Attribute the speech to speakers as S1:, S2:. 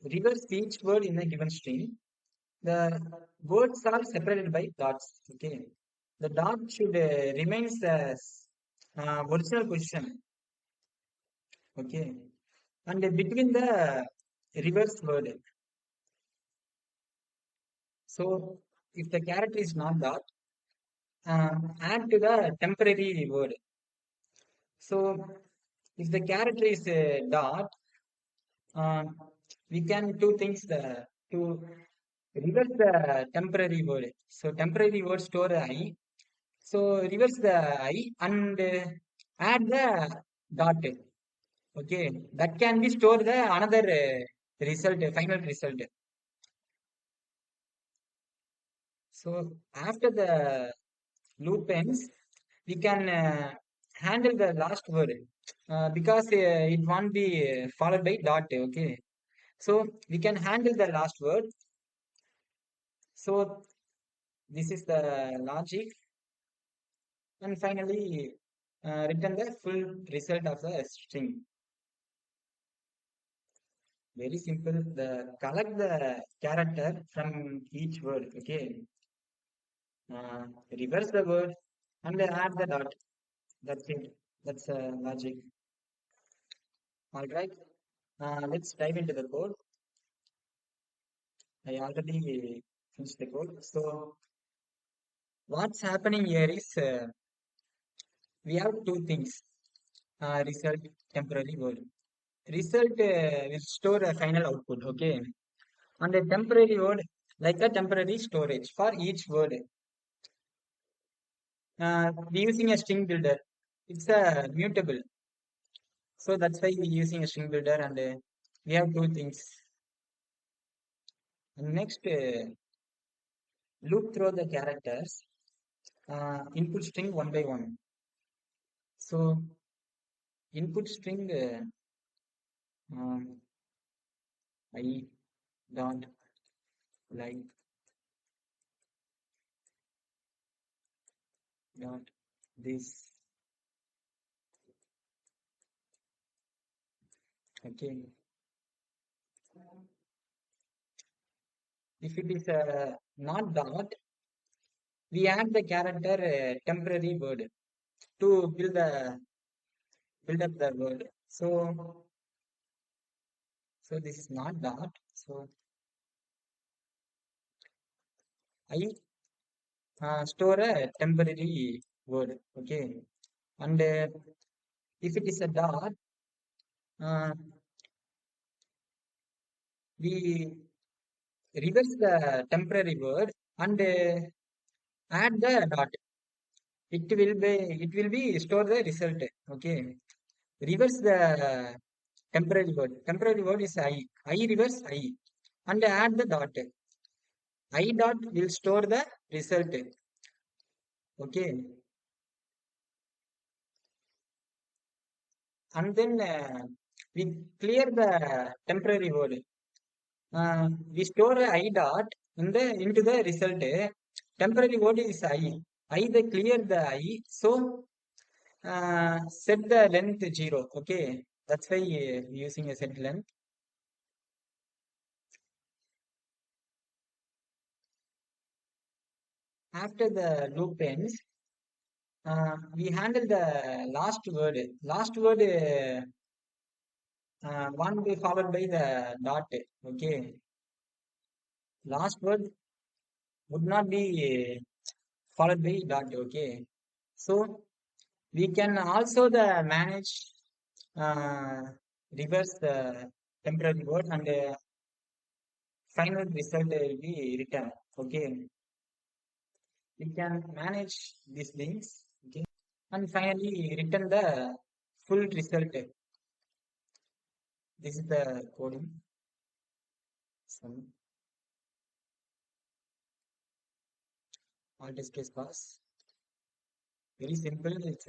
S1: reverse each word in a given string. The words are separated by dots. Okay, the dot should remains as original position. Okay, and between the reverse word. So if the character is not dot, add to the temporary word. So if the character is a dot, uh, we can do things to reverse the temporary word. So temporary word store I. So reverse the I and add the dot. Okay, that can be stored the another result, final result. So after the loop ends, we can handle the last word because it won't be followed by dot. Okay, so we can handle the last word. So this is the logic, and finally return the full result of the string. Very simple. The collect the character from each word. Okay, reverse the word and add the dot. That's it. That's logic. All right. Let's dive into the code. I already finished the code. So what's happening here is we have two things. Result, temporary word. Result will store a final output. Okay. And a temporary word like a temporary storage for each word. We're using a string builder. It's a mutable. So that's why we're using a string builder and we have two things. And next, loop through the characters, input string one by one. So input string um, I dot like dot this. Okay. If it is not dot, we add the character temporary word to build up the word. So this is not dot. So I store a temporary word. Okay, and if it is a dot, uh, we reverse the temporary word and add the dot. It will be store the result. Okay, reverse the temporary word. Temporary word is I. I reverse I and add the dot. I dot will store the result. Okay, and then we clear the temporary word. We store I dot into the result. Temporary word is I. I they clear the I. So set the length 0. Okay, that's why using a set length. After the loop ends, we handle the last word. Last word one be followed by the dot. Okay, last word would not be followed by dot. Okay, so we can also the manage uh, reverse the temporary word and final result will be returned. Okay, we can manage these things. Okay, and finally return the full result. This is the coding. Some alt space pass. Very simple. It's